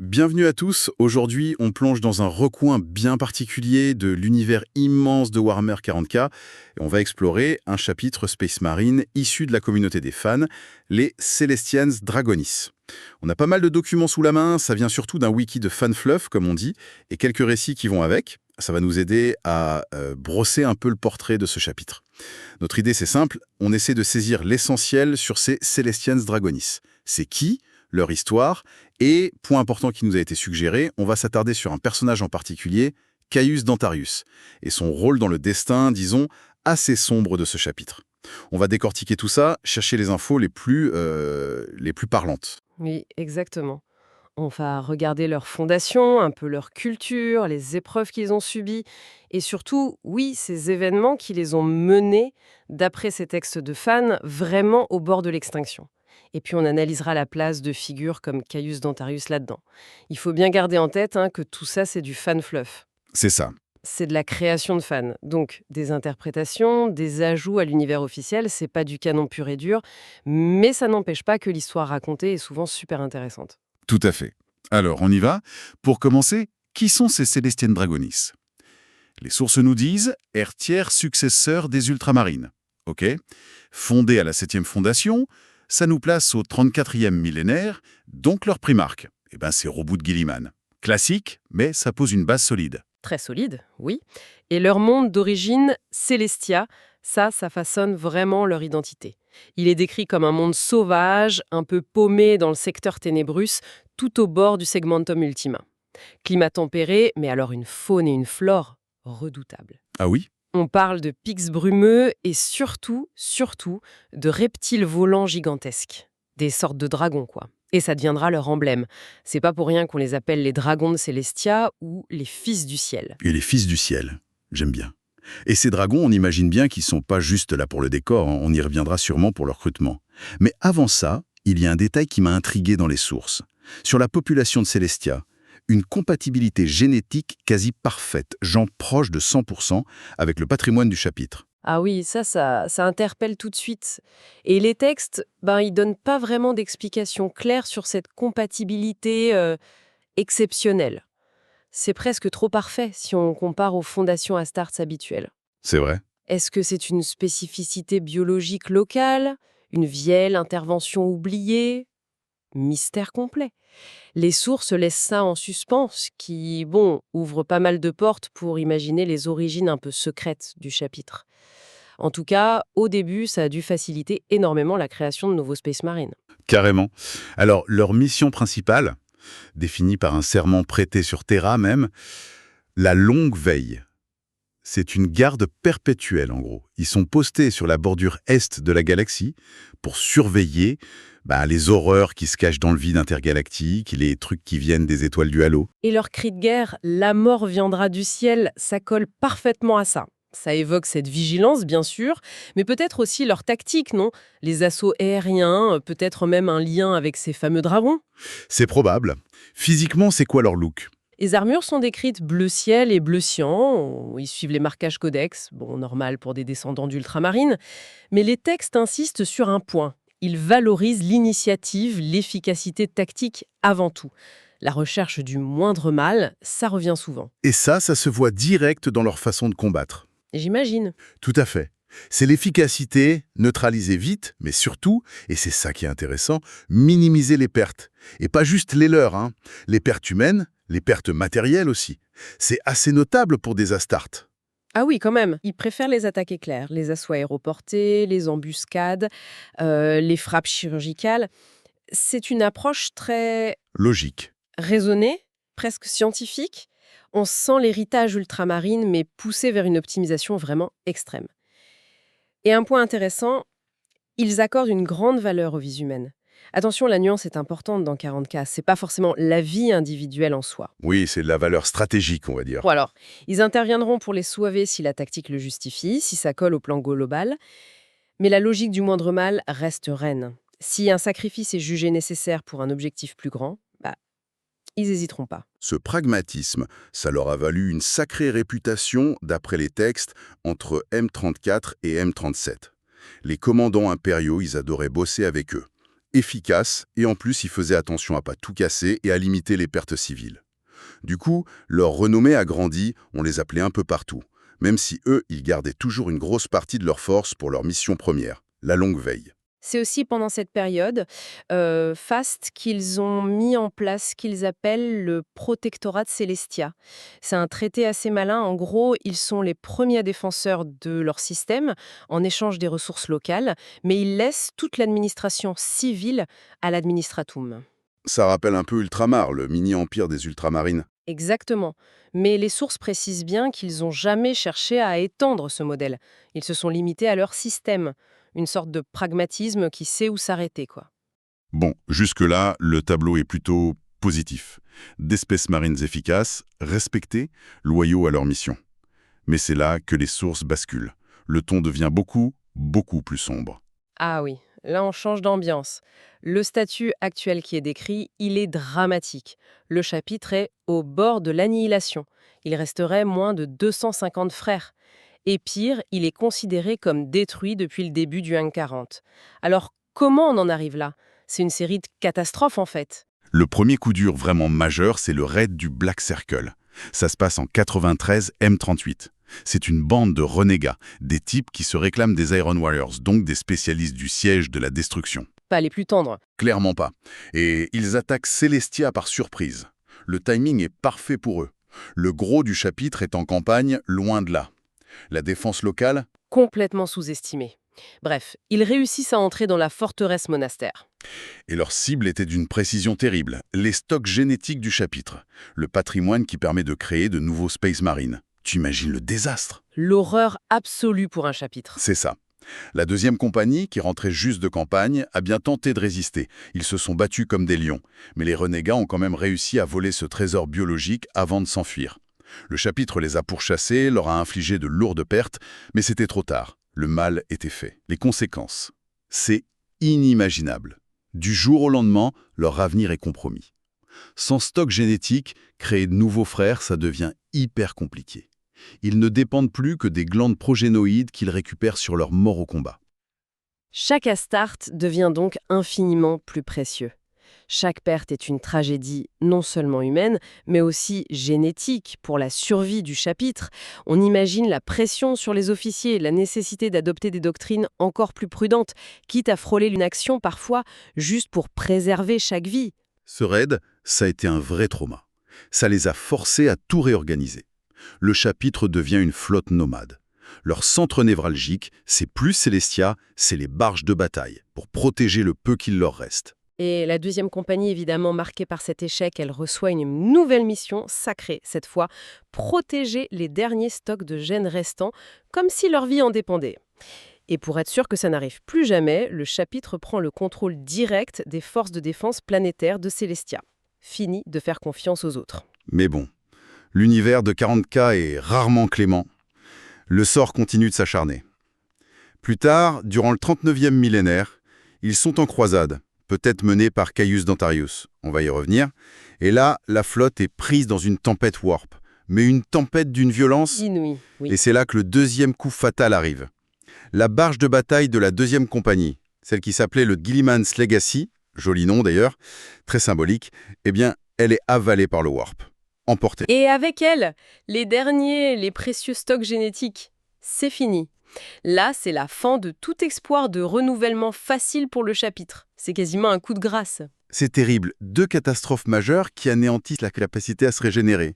Bienvenue à tous. Aujourd'hui, on plonge dans un recoin bien particulier de l'univers immense de Warhammer 40K et on va explorer un chapitre Space Marine issu de la communauté des fans, les Celestians Dragonis. On a pas mal de documents sous la main, ça vient surtout d'un wiki de fanfluff, comme on dit, et quelques récits qui vont avec. Ça va nous aider à brosser un peu le portrait de ce chapitre. Notre idée, c'est simple, on essaie de saisir l'essentiel sur ces Celestians Dragonis. C'est qui ? Leur histoire, et, point important qui nous a été suggéré, on va s'attarder sur un personnage en particulier, Caius Dantarius, et son rôle dans le destin, disons, assez sombre de ce chapitre. On va décortiquer tout ça, chercher les infos les plus parlantes. Oui, exactement. On va regarder leur fondation, un peu leur culture, les épreuves qu'ils ont subies, et surtout, oui, ces événements qui les ont menés, d'après ces textes de fans, vraiment au bord de l'extinction. Et puis on analysera la place de figures comme Caius Dantarius là-dedans. Il faut bien garder en tête que tout ça, c'est du fan fluff. C'est ça. C'est de la création de fans. Donc, des interprétations, des ajouts à l'univers officiel, c'est pas du canon pur et dur, mais ça n'empêche pas que l'histoire racontée est souvent super intéressante. Tout à fait. Alors, on y va. Pour commencer, qui sont ces Celestian Dragonis? Les sources nous disent hertières successeurs des Ultramarines. Ok. Fondés à la 7e fondation, ça nous place au 34e millénaire, donc leur primarque. C'est Roboute Guilliman. Classique, mais ça pose une base solide. Très solide, oui. Et leur monde d'origine, Celestia, ça façonne vraiment leur identité. Il est décrit comme un monde sauvage, un peu paumé dans le secteur Ténébrus, tout au bord du Segmentum Ultima. Climat tempéré, mais alors une faune et une flore redoutables. Ah oui? On parle de pics brumeux et surtout, de reptiles volants gigantesques. Des sortes de dragons, quoi. Et ça deviendra leur emblème. C'est pas pour rien qu'on les appelle les dragons de Celestia ou les fils du ciel. Et les fils du ciel. J'aime bien. Et ces dragons, on imagine bien qu'ils sont pas juste là pour le décor, on y reviendra sûrement pour leur recrutement. Mais avant ça, il y a un détail qui m'a intrigué dans les sources. Sur la population de Celestia, une compatibilité génétique quasi parfaite, genre proche de 100%, avec le patrimoine du chapitre. Ah oui, ça interpelle tout de suite. Et les textes, ils donnent pas vraiment d'explication claire sur cette compatibilité exceptionnelle. C'est presque trop parfait si on compare aux fondations Astartes habituelles. C'est vrai. Est-ce que c'est une spécificité biologique locale? Une vieille intervention oubliée? Mystère complet. Les sources laissent ça en suspens, ce qui, ouvre pas mal de portes pour imaginer les origines un peu secrètes du chapitre. En tout cas, au début, ça a dû faciliter énormément la création de nouveaux Space Marines. Carrément. Alors, leur mission principale, définie par un serment prêté sur Terra même, la longue veille. C'est une garde perpétuelle, en gros. Ils sont postés sur la bordure est de la galaxie pour surveiller les horreurs qui se cachent dans le vide intergalactique, les trucs qui viennent des étoiles du halo. Et leur cri de guerre, la mort viendra du ciel, ça colle parfaitement à ça. Ça évoque cette vigilance, bien sûr, mais peut-être aussi leur tactique, non? Les assauts aériens, peut-être même un lien avec ces fameux dragons. C'est probable. Physiquement, c'est quoi leur look? Les armures sont décrites bleu ciel et bleu cyan. Ils suivent les marquages codex, normal pour des descendants d'ultramarines. Mais les textes insistent sur un point. Ils valorisent l'initiative, l'efficacité tactique avant tout. La recherche du moindre mal, ça revient souvent. Et ça se voit direct dans leur façon de combattre. J'imagine. Tout à fait. C'est l'efficacité, neutraliser vite, mais surtout, et c'est ça qui est intéressant, minimiser les pertes. Et pas juste les leurs, les pertes humaines, les pertes matérielles aussi. C'est assez notable pour des Astartes. Ah oui, quand même. Ils préfèrent les attaques éclairs, les assauts aéroportés, les embuscades, les frappes chirurgicales. C'est une approche très Logique. raisonnée, presque scientifique. On sent l'héritage ultramarine, mais poussé vers une optimisation vraiment extrême. Et un point intéressant, ils accordent une grande valeur aux vies humaines. Attention, la nuance est importante dans 40K. C'est pas forcément la vie individuelle en soi. Oui, c'est de la valeur stratégique, on va dire. Bon alors, ils interviendront pour les sauver si la tactique le justifie, si ça colle au plan global. Mais la logique du moindre mal reste reine. Si un sacrifice est jugé nécessaire pour un objectif plus grand, ils n'hésiteront pas. Ce pragmatisme, ça leur a valu une sacrée réputation, d'après les textes, entre M34 et M37. Les commandants impériaux, ils adoraient bosser avec eux. efficaces, et en plus ils faisaient attention à pas tout casser et à limiter les pertes civiles. Du coup, leur renommée a grandi, on les appelait un peu partout, même si eux, ils gardaient toujours une grosse partie de leur force pour leur mission première, la longue veille. C'est aussi pendant cette période faste qu'ils ont mis en place ce qu'ils appellent le protectorat de Celestia. C'est un traité assez malin. En gros, ils sont les premiers défenseurs de leur système en échange des ressources locales, mais ils laissent toute l'administration civile à l'administratum. Ça rappelle un peu Ultramar, le mini-empire des ultramarines. Exactement. Mais les sources précisent bien qu'ils n'ont jamais cherché à étendre ce modèle. Ils se sont limités à leur système. Une sorte de pragmatisme qui sait où s'arrêter, quoi. Bon, jusque-là, le tableau est plutôt positif. D'espèces marines efficaces, respectées, loyaux à leur mission. Mais c'est là que les sources basculent. Le ton devient beaucoup, beaucoup plus sombre. Ah oui, là on change d'ambiance. Le statut actuel qui est décrit, il est dramatique. Le chapitre est au bord de l'annihilation. Il resterait moins de 250 frères. Et pire, il est considéré comme détruit depuis le début du 1-40. Alors comment on en arrive là? C'est une série de catastrophes en fait. Le premier coup dur vraiment majeur, c'est le raid du Black Circle. Ça se passe en 93 M38. C'est une bande de renégats, des types qui se réclament des Iron Warriors, donc des spécialistes du siège de la destruction. Pas les plus tendres. Clairement pas. Et ils attaquent Celestia par surprise. Le timing est parfait pour eux. Le gros du chapitre est en campagne, loin de là. La défense locale, Complètement sous-estimés. Bref, ils réussissent à entrer dans la forteresse monastère. et leur cible était d'une précision terrible, les stocks génétiques du chapitre, le patrimoine qui permet de créer de nouveaux Space Marines. Tu imagines le désastre? L'horreur absolue pour un chapitre. C'est ça. La deuxième compagnie, qui rentrait juste de campagne, a bien tenté de résister. Ils se sont battus comme des lions. Mais les renégats ont quand même réussi à voler ce trésor biologique avant de s'enfuir. Le chapitre les a pourchassés, leur a infligé de lourdes pertes, mais c'était trop tard. Le mal était fait. Les conséquences, c'est inimaginable. Du jour au lendemain, leur avenir est compromis. Sans stock génétique, créer de nouveaux frères, ça devient hyper compliqué. Ils ne dépendent plus que des glandes progénoïdes qu'ils récupèrent sur leur mort au combat. Chaque Astarte devient donc infiniment plus précieux. Chaque perte est une tragédie non seulement humaine, mais aussi génétique pour la survie du chapitre. On imagine la pression sur les officiers, la nécessité d'adopter des doctrines encore plus prudentes, quitte à frôler l'inaction parfois juste pour préserver chaque vie. Ce raid, ça a été un vrai trauma. Ça les a forcés à tout réorganiser. Le chapitre devient une flotte nomade. Leur centre névralgique, c'est plus Celestia, c'est les barges de bataille, pour protéger le peu qu'il leur reste. Et la deuxième compagnie, évidemment marquée par cet échec, elle reçoit une nouvelle mission sacrée, cette fois, protéger les derniers stocks de gènes restants, comme si leur vie en dépendait. Et pour être sûr que ça n'arrive plus jamais, le chapitre prend le contrôle direct des forces de défense planétaires de Celestia. Fini de faire confiance aux autres. Mais bon, l'univers de 40K est rarement clément. Le sort continue de s'acharner. Plus tard, durant le 39e millénaire, ils sont en croisade, peut-être menés par Caius Dentarius. On va y revenir. Et là, la flotte est prise dans une tempête warp. Mais une tempête d'une violence. Inouï, oui. Et c'est là que le deuxième coup fatal arrive. La barge de bataille de la deuxième compagnie, celle qui s'appelait le Gilliman's Legacy, joli nom d'ailleurs, très symbolique, eh bien, elle est avalée par le warp. Emportée. Et avec elle, les précieux stocks génétiques. C'est fini. Là, c'est la fin de tout espoir de renouvellement facile pour le chapitre. C'est quasiment un coup de grâce. C'est terrible, 2 catastrophes majeures qui anéantissent la capacité à se régénérer.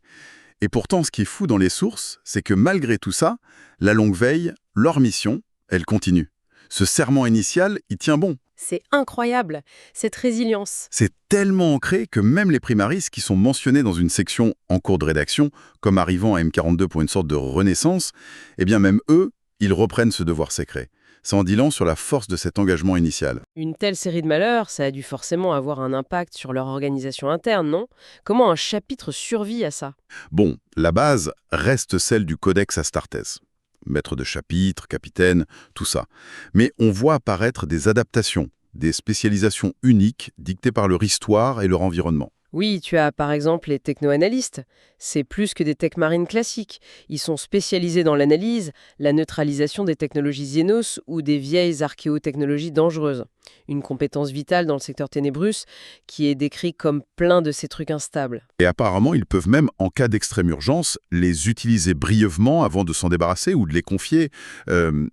Et pourtant, ce qui est fou dans les sources, c'est que malgré tout ça, la longue veille, leur mission, elle continue. Ce serment initial, il tient bon. C'est incroyable, cette résilience. C'est tellement ancré que même les primaris qui sont mentionnés dans une section en cours de rédaction, comme arrivant à M42 pour une sorte de renaissance, eh bien même eux, ils reprennent ce devoir sacré. Ça en dit long sur la force de cet engagement initial. Une telle série de malheurs, ça a dû forcément avoir un impact sur leur organisation interne, non? Comment un chapitre survit à ça? Bon, la base reste celle du Codex Astartes. Maître de chapitre, capitaine, tout ça. Mais on voit apparaître des adaptations, des spécialisations uniques dictées par leur histoire et leur environnement. Oui, tu as par exemple les techno-analystes. C'est plus que des tech marines classiques. Ils sont spécialisés dans l'analyse, la neutralisation des technologies Xenos ou des vieilles archéotechnologies dangereuses. Une compétence vitale dans le secteur Ténébrus qui est décrit comme plein de ces trucs instables. Et apparemment, ils peuvent même, en cas d'extrême urgence, les utiliser brièvement avant de s'en débarrasser ou de les confier,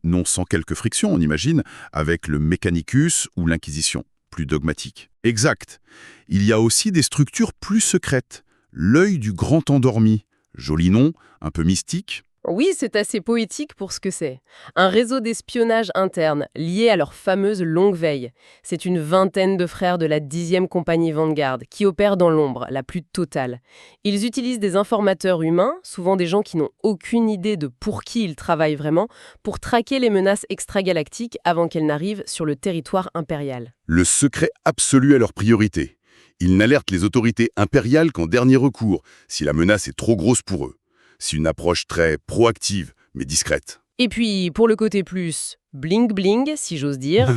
non sans quelques frictions, on imagine, avec le Mechanicus ou l'Inquisition, plus dogmatique. Exact. Il y a aussi des structures plus secrètes. L'œil du grand endormi. Joli nom, un peu mystique. Oui, c'est assez poétique pour ce que c'est. Un réseau d'espionnage interne lié à leur fameuse longue veille. C'est une vingtaine de frères de la 10e compagnie Vanguard qui opèrent dans l'ombre, la plus totale. Ils utilisent des informateurs humains, souvent des gens qui n'ont aucune idée de pour qui ils travaillent vraiment, pour traquer les menaces extragalactiques avant qu'elles n'arrivent sur le territoire impérial. Le secret absolu à leur priorité. Ils n'alertent les autorités impériales qu'en dernier recours, si la menace est trop grosse pour eux. C'est une approche très proactive, mais discrète. Et puis, pour le côté plus bling-bling, si j'ose dire,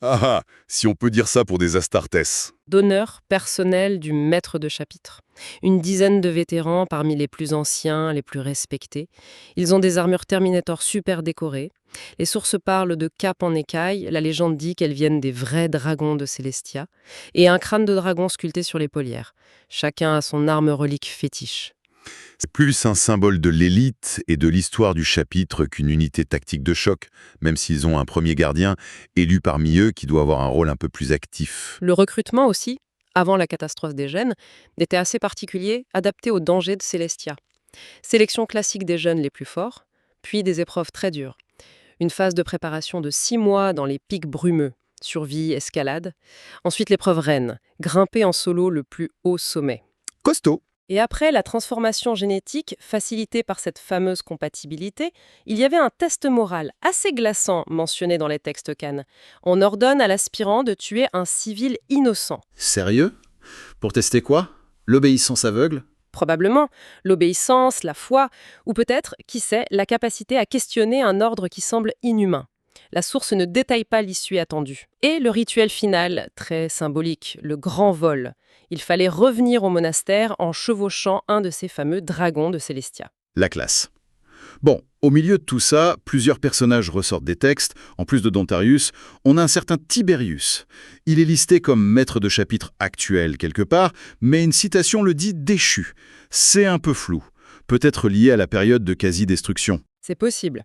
Ah, si on peut dire ça pour des Astartes. d'honneur personnel du maître de chapitre. Une dizaine de vétérans parmi les plus anciens, les plus respectés. Ils ont des armures Terminator super décorées. Les sources parlent de capes en écaille, la légende dit qu'elles viennent des vrais dragons de Célestia, et un crâne de dragon sculpté sur l'épaulière. Chacun a son arme relique fétiche. C'est plus un symbole de l'élite et de l'histoire du chapitre qu'une unité tactique de choc, même s'ils ont un premier gardien, élu parmi eux qui doit avoir un rôle un peu plus actif. Le recrutement aussi, avant la catastrophe des gènes, était assez particulier, adapté aux dangers de Célestia. Sélection classique des jeunes les plus forts, puis des épreuves très dures. Une phase de préparation de 6 mois dans les pics brumeux, survie, escalade. Ensuite l'épreuve reine, grimper en solo le plus haut sommet. Costaud. Et après la transformation génétique, facilitée par cette fameuse compatibilité, il y avait un test moral assez glaçant mentionné dans les textes Khan. On ordonne à l'aspirant de tuer un civil innocent. Sérieux? Pour tester quoi? L'obéissance aveugle? Probablement l'obéissance, la foi, ou peut-être, qui sait, la capacité à questionner un ordre qui semble inhumain. La source ne détaille pas l'issue attendue. Et le rituel final, très symbolique, le grand vol. Il fallait revenir au monastère en chevauchant un de ces fameux dragons de Célestia. La classe. Bon, au milieu de tout ça, plusieurs personnages ressortent des textes. En plus de Dontarius, on a un certain Tiberius. Il est listé comme maître de chapitre actuel quelque part, mais une citation le dit déchu. C'est un peu flou. Peut-être lié à la période de quasi-destruction. C'est possible.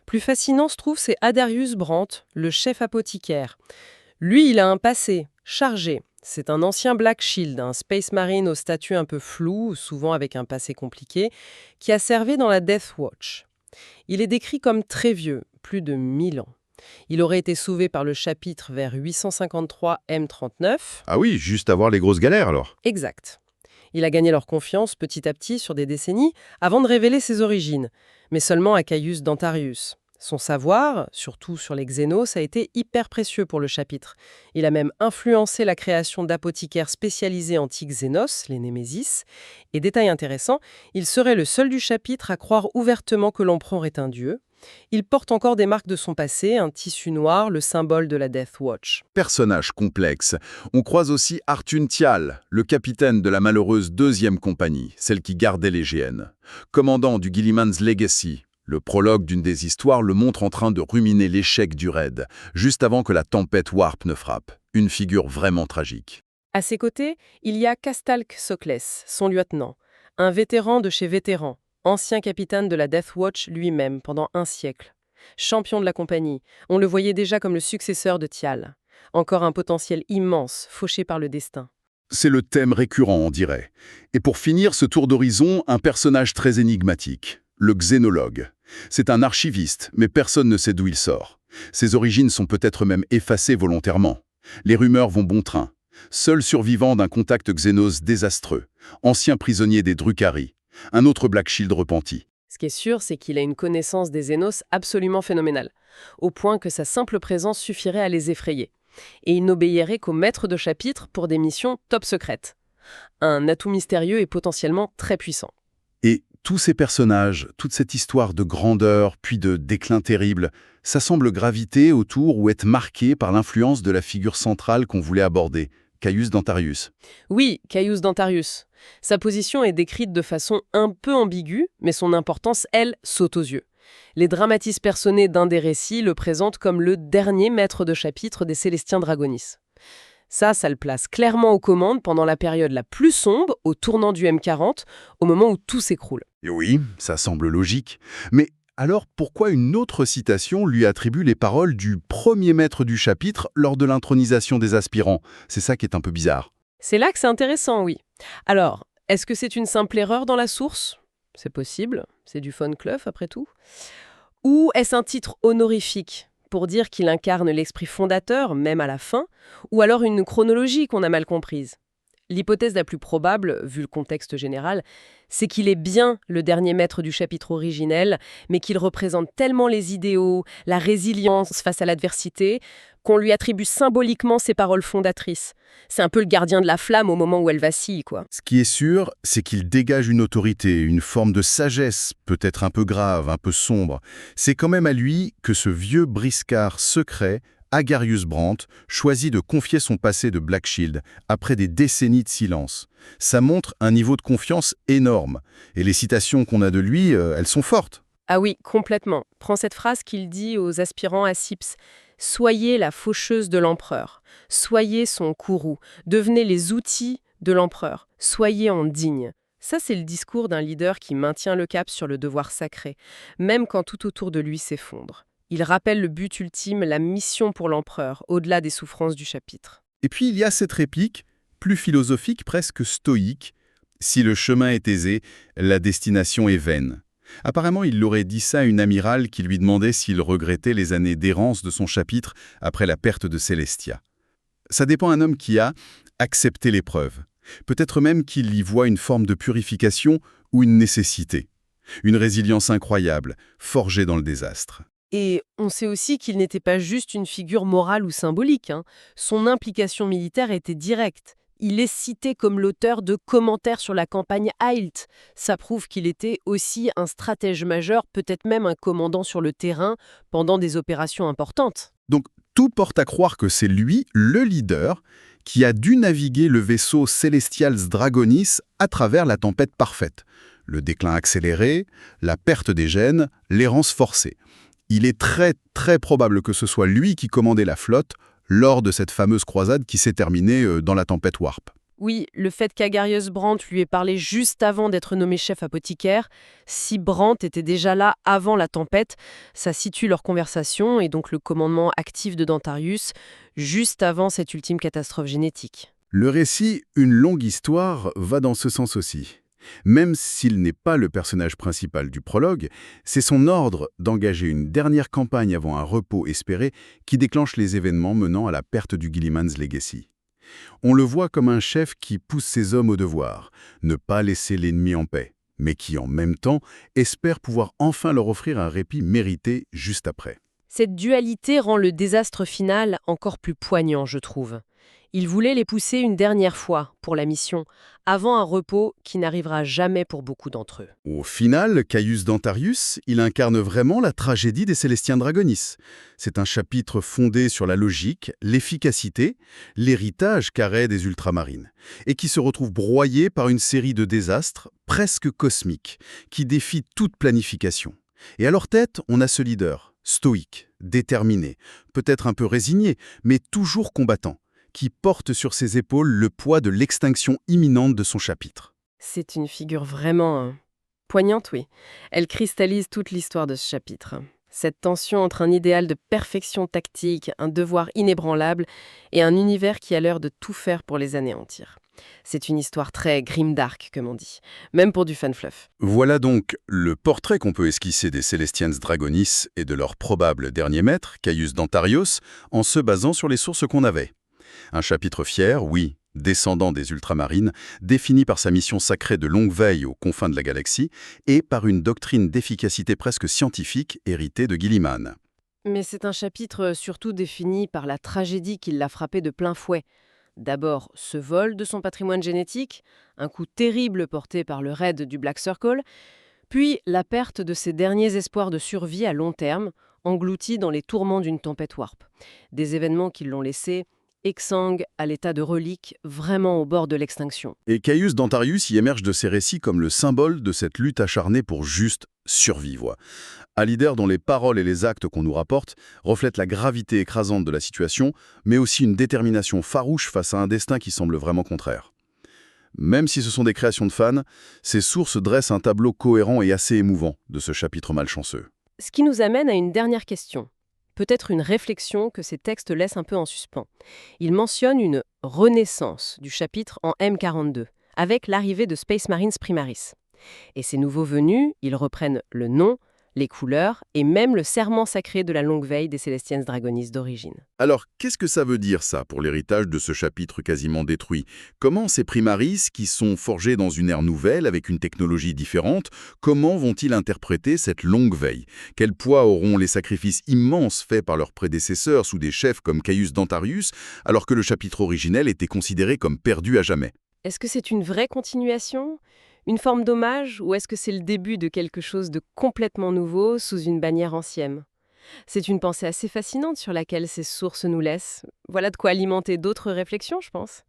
Plus fascinant se trouve, c'est Adarius Brandt, le chef apothicaire. Lui, il a un passé chargé. C'est un ancien Black Shield, un Space Marine au statut un peu flou, souvent avec un passé compliqué, qui a servi dans la Death Watch. Il est décrit comme très vieux, plus de 1000 ans. Il aurait été sauvé par le chapitre vers 853 M39. Ah oui, juste avoir les grosses galères alors. Exact. Il a gagné leur confiance petit à petit sur des décennies avant de révéler ses origines, mais seulement à Caius Dentarius. Son savoir, surtout sur les Xénos, a été hyper précieux pour le chapitre. Il a même influencé la création d'apothicaires spécialisés anti-Xénos, les Némésis. Et détail intéressant, il serait le seul du chapitre à croire ouvertement que l'empereur est un dieu. Il porte encore des marques de son passé, un tissu noir, le symbole de la Death Watch. Personnage complexe. On croise aussi Artun Thial, le capitaine de la malheureuse 2e compagnie, celle qui gardait les GN. Commandant du Gilliman's Legacy. Le prologue d'une des histoires le montre en train de ruminer l'échec du raid, juste avant que la tempête Warp ne frappe. Une figure vraiment tragique. À ses côtés, il y a Castalk Soclès, son lieutenant, un vétéran de chez Vétéran, ancien capitaine de la Death Watch lui-même pendant un siècle. Champion de la compagnie, on le voyait déjà comme le successeur de Thial. Encore un potentiel immense, fauché par le destin. C'est le thème récurrent, on dirait. Et pour finir ce tour d'horizon, un personnage très énigmatique. Le xénologue. C'est un archiviste, mais personne ne sait d'où il sort. Ses origines sont peut-être même effacées volontairement. Les rumeurs vont bon train. Seul survivant d'un contact xénos désastreux. Ancien prisonnier des Drukhari. Un autre Black Shield repenti. Ce qui est sûr, c'est qu'il a une connaissance des Xénos absolument phénoménale, au point que sa simple présence suffirait à les effrayer. Et il n'obéirait qu'au maître de chapitre pour des missions top secrètes. Un atout mystérieux et potentiellement très puissant. Et tous ces personnages, toute cette histoire de grandeur, puis de déclin terrible, ça semble graviter autour ou être marqué par l'influence de la figure centrale qu'on voulait aborder, Caius Dentarius. Oui, Caius Dentarius. Sa position est décrite de façon un peu ambiguë, mais son importance, elle, saute aux yeux. Les dramatis personae d'un des récits le présentent comme le dernier maître de chapitre des Célestiens Dragonis. Ça le place clairement aux commandes pendant la période la plus sombre, au tournant du M40, au moment où tout s'écroule. Et oui, ça semble logique. Mais alors pourquoi une autre citation lui attribue les paroles du premier maître du chapitre lors de l'intronisation des aspirants? C'est ça qui est un peu bizarre. C'est là que c'est intéressant, oui. Alors, est-ce que c'est une simple erreur dans la source? C'est possible, c'est du von Cleuf après tout. Ou est-ce un titre honorifique pour dire qu'il incarne l'esprit fondateur, même à la fin, ou alors une chronologie qu'on a mal comprise? L'hypothèse la plus probable, vu le contexte général, c'est qu'il est bien le dernier maître du chapitre originel, mais qu'il représente tellement les idéaux, la résilience face à l'adversité, qu'on lui attribue symboliquement ses paroles fondatrices. C'est un peu le gardien de la flamme au moment où elle vacille, quoi. Ce qui est sûr, c'est qu'il dégage une autorité, une forme de sagesse, peut-être un peu grave, un peu sombre. C'est quand même à lui que ce vieux briscard secret, Agarius Brandt, choisit de confier son passé de Black Shield après des décennies de silence. Ça montre un niveau de confiance énorme. Et les citations qu'on a de lui, elles sont fortes. Ah oui, complètement. Prends cette phrase qu'il dit aux aspirants à Sips. Soyez la faucheuse de l'empereur. Soyez son courroux. Devenez les outils de l'empereur. Soyez en digne. Ça, c'est le discours d'un leader qui maintient le cap sur le devoir sacré, même quand tout autour de lui s'effondre. Il rappelle le but ultime, la mission pour l'empereur, au-delà des souffrances du chapitre. Et puis il y a cette réplique, plus philosophique, presque stoïque. Si le chemin est aisé, la destination est vaine. Apparemment, il aurait dit ça à une amirale qui lui demandait s'il regrettait les années d'errance de son chapitre après la perte de Celestia. Ça dépend d'un homme qui a accepté l'épreuve. Peut-être même qu'il y voit une forme de purification ou une nécessité. Une résilience incroyable, forgée dans le désastre. Et on sait aussi qu'il n'était pas juste une figure morale ou symbolique. Son implication militaire était directe. Il est cité comme l'auteur de commentaires sur la campagne Ailt. Ça prouve qu'il était aussi un stratège majeur, peut-être même un commandant sur le terrain pendant des opérations importantes. Donc tout porte à croire que c'est lui, le leader, qui a dû naviguer le vaisseau Celestials Dragonis à travers la tempête parfaite. Le déclin accéléré, la perte des gènes, l'errance forcée. Il est très très probable que ce soit lui qui commandait la flotte lors de cette fameuse croisade qui s'est terminée dans la tempête Warp. Oui, le fait qu'Agarius Brandt lui ait parlé juste avant d'être nommé chef apothicaire, si Brandt était déjà là avant la tempête, ça situe leur conversation et donc le commandement actif de Dentarius juste avant cette ultime catastrophe génétique. Le récit Une longue histoire va dans ce sens aussi. Même s'il n'est pas le personnage principal du prologue, c'est son ordre d'engager une dernière campagne avant un repos espéré qui déclenche les événements menant à la perte du Gilliman's Legacy. On le voit comme un chef qui pousse ses hommes au devoir, ne pas laisser l'ennemi en paix, mais qui en même temps espère pouvoir enfin leur offrir un répit mérité juste après. Cette dualité rend le désastre final encore plus poignant, je trouve. Il voulait les pousser une dernière fois pour la mission, avant un repos qui n'arrivera jamais pour beaucoup d'entre eux. Au final, Caius Dentarius, il incarne vraiment la tragédie des Célestiens Dragonis. C'est un chapitre fondé sur la logique, l'efficacité, l'héritage carré des ultramarines, et qui se retrouve broyé par une série de désastres presque cosmiques, qui défient toute planification. Et à leur tête, on a ce leader, stoïque, déterminé, peut-être un peu résigné, mais toujours combattant, qui porte sur ses épaules le poids de l'extinction imminente de son chapitre. C'est une figure vraiment poignante, oui. Elle cristallise toute l'histoire de ce chapitre. Cette tension entre un idéal de perfection tactique, un devoir inébranlable et un univers qui a l'air de tout faire pour les anéantir. C'est une histoire très grimdark, comme on dit, même pour du fan-fluff. Voilà donc le portrait qu'on peut esquisser des Célestians Dragonis et de leur probable dernier maître, Caius Dentarius, en se basant sur les sources qu'on avait. Un chapitre fier, oui, descendant des ultramarines, défini par sa mission sacrée de longue veille aux confins de la galaxie et par une doctrine d'efficacité presque scientifique héritée de Gilliman. Mais c'est un chapitre surtout défini par la tragédie qui l'a frappé de plein fouet. D'abord, ce vol de son patrimoine génétique, un coup terrible porté par le raid du Black Circle, puis la perte de ses derniers espoirs de survie à long terme, engloutis dans les tourments d'une tempête warp. Des événements qui l'ont laissé exsangues à l'état de reliques, vraiment au bord de l'extinction. Et Caius Dentarius y émerge de ces récits comme le symbole de cette lutte acharnée pour juste survivre. Un leader dont les paroles et les actes qu'on nous rapporte reflètent la gravité écrasante de la situation, mais aussi une détermination farouche face à un destin qui semble vraiment contraire. Même si ce sont des créations de fans, ces sources dressent un tableau cohérent et assez émouvant de ce chapitre malchanceux. Ce qui nous amène à une dernière question. Peut-être une réflexion que ces textes laissent un peu en suspens. Ils mentionnent une renaissance du chapitre en M42, avec l'arrivée de Space Marines Primaris. Et ces nouveaux venus, ils reprennent le nom, les couleurs et même le serment sacré de la longue veille des Celestiens Dragonis d'origine. Alors, qu'est-ce que ça veut dire ça pour l'héritage de ce chapitre quasiment détruit? Comment ces primaris, qui sont forgés dans une ère nouvelle avec une technologie différente, comment vont-ils interpréter cette longue veille? Quel poids auront les sacrifices immenses faits par leurs prédécesseurs sous des chefs comme Caius Dentarius, alors que le chapitre originel était considéré comme perdu à jamais? Est-ce que c'est une vraie continuation? Une forme d'hommage ou est-ce que c'est le début de quelque chose de complètement nouveau sous une bannière ancienne? C'est une pensée assez fascinante sur laquelle ces sources nous laissent. Voilà de quoi alimenter d'autres réflexions, je pense.